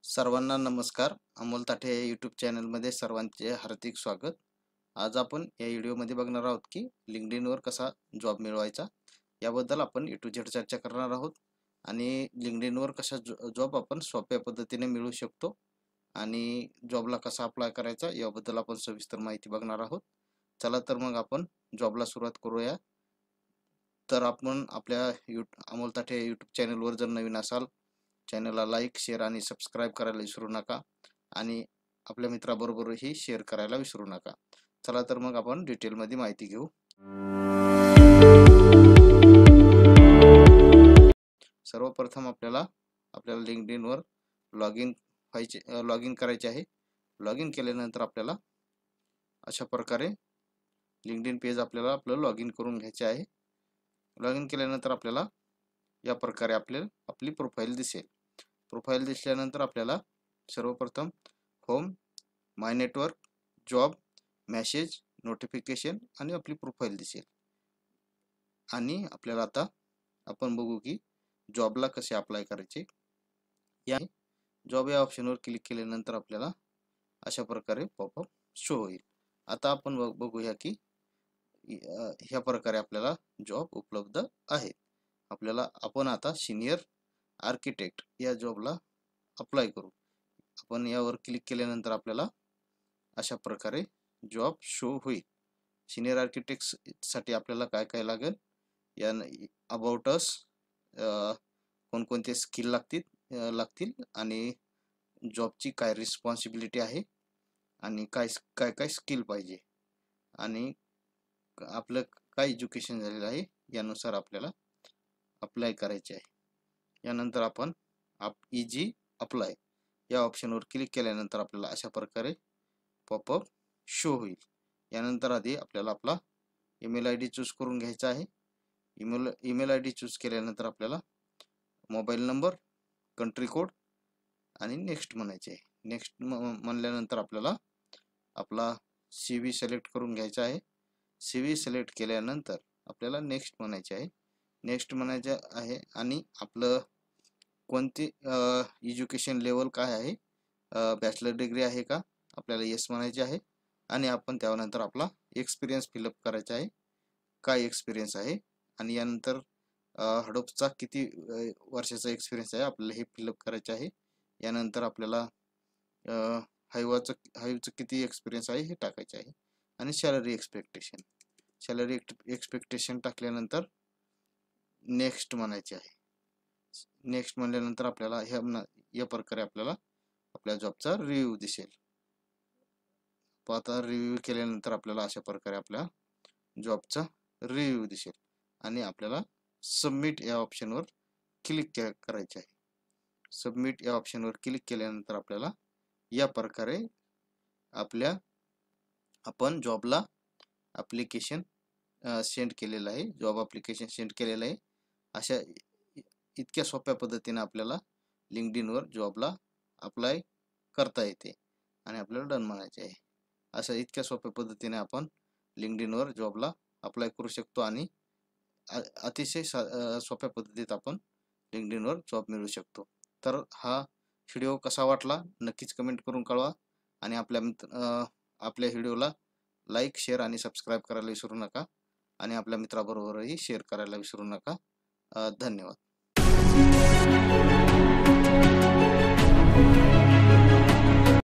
सर्वांना नमस्कार. अमोल ताठे या यूट्यूब चॅनलमध्ये सर्वांचे हार्दिक स्वागत. आज आपण या व्हिडिओमध्ये बघणार आहोत की लिंक्डइनवर कसा जॉब मिळवायचा याबद्दल आपण ए टू झेड चर्चा करणार आहोत. आणि लिंक्डइनवर कसा जॉब आपण सोप्या पद्धतीने मिळवू शकतो आणि जॉबला कसा अप्लाय करायचा याबद्दल आपण सविस्तर माहिती बघणार आहोत. चला तर मग आपण जॉबला सुरुवात करूया. तर आपण आपल्या अमोल ताठे यूट्यूब चॅनलवर जर नवीन असाल, चॅनलला लाईक, शेअर आणि सबस्क्राईब करायला विसरू नका आणि आपल्या मित्राबरोबरही शेअर करायला विसरू नका. चला तर मग आपण डिटेलमध्ये माहिती घेऊ. सर्वप्रथम आपल्याला लिंक्डइनवर लॉग इन करायचे आहे. लॉग इन केल्यानंतर आपल्याला अशा प्रकारे लिंक्डइन पेज आपलं लॉग इन करून घ्यायचे आहे. लॉग इन केल्यानंतर आपल्याला या प्रकारे आपली प्रोफाईल दिसेल. प्रोफाईल दिसल्यानंतर आपल्याला सर्वप्रथम होम, माय नेटवर्क, जॉब, मेसेज, नोटिफिकेशन आणि आपली प्रोफाईल दिसेल. आणि आपल्याला आता आपण बघू की जॉबला कसे अप्लाय करायचे. या जॉब या ऑप्शनवर क्लिक केल्यानंतर आपल्याला अशा प्रकारे पॉपअप शो होईल. आता आपण बघूया की ह्या प्रकारे आपल्याला जॉब उपलब्ध आहेत. आपण आता सिनियर आर्किटेक्ट या जॉबला अप्लाय करू. आपण यावर क्लिक केल्यानंतर आपल्याला अशा प्रकारे जॉब शो होईल. सिनियर आर्किटेक्ट साठी आपल्याला काय काय लागेल, या अबाउट अस, कोणकोणते स्किल लागतील आणि जॉबची काय रिस्पॉन्सिबिलिटी आहे आणि काय काय स्किल पाहिजे आणि आपलं काय एज्युकेशन झालेलं आहे यानुसार आपल्याला अप्लाय करायचे आहे. यानंतर आपण इजी अप्लाय या ऑप्शनवर क्लिक केल्यानंतर आपल्याला अशा प्रकारे पॉपअप शो होईल. यानंतर आधी आपल्याला आपला ईमेल आय डी चूज करून घ्यायचा आहे. ईमेल आय डी चूज केल्यानंतर आपल्याला मोबाईल नंबर, कंट्री कोड आणि नेक्स्ट म्हणायचे आहे. नेक्स्ट म्हणल्यानंतर आपल्याला आपला CV सिलेक्ट करून घ्यायचा आहे. CV सिलेक्ट केल्यानंतर आपल्याला नेक्स्ट म्हणायचे आहे. नेक्स्ट म्हणायचे आहे आणि आपलं कोणती एज्युकेशन लेवल काय आहे, बॅचलर डिग्री आहे का, आपल्याला येस म्हणायचे आहे. आणि आपण त्यानंतर आपला एक्सपिरियन्स फिलअप करायचा आहे, काय एक्सपिरियन्स आहे. आणि यानंतर हडोपचा किती वर्षाचा एक्सपिरियन्स आहे आपल्याला हे फिलअप करायचे आहे. यानंतर आपल्याला हाईवचं किती एक्सपिरियन्स आहे हे टाकायचे आहे. आणि सॅलरी एक्सपेक्टेशन टाकल्यानंतर नेक्स्ट म्हणायचे आहे. नेक्स्ट म्हणल्यानंतर आपल्याला या प्रकारे आपल्याला आपल्या जॉबचा रिव्ह्यू दिसेल. आता रिव्ह्यू केल्यानंतर आपल्याला अशा प्रकारे आपल्या जॉबचा रिव्ह्यू दिसेल आणि आपल्याला सबमिट या ऑप्शनवर क्लिक करायचे आहे. सबमिट या ऑप्शनवर क्लिक केल्यानंतर आपल्याला या प्रकारे आपण जॉबला ॲप्लिकेशन सेंड केलेलं आहे, जॉब ॲप्लिकेशन सेंड केलेलं आहे. अशा इतक्या सोप्या पद्धतीने आपल्याला लिंक्डइनवर जॉबला अप्लाय करता येते आणि आपल्याला डन म्हणायचे आहे. अशा इतक्या सोप्या पद्धतीने आपण लिंक्डइनवर जॉबला अप्लाय करू शकतो आणि अतिशय सोप्या पद्धतीत आपण लिंक्डइनवर जॉब मिळवू शकतो. तर हा व्हिडिओ कसा वाटला नक्कीच कमेंट करून कळवा आणि आपल्या व्हिडिओला लाईक, शेअर आणि सबस्क्राईब करायला विसरू नका आणि आपल्या मित्राबरोबरही शेअर करायला विसरू नका. धन्यवाद.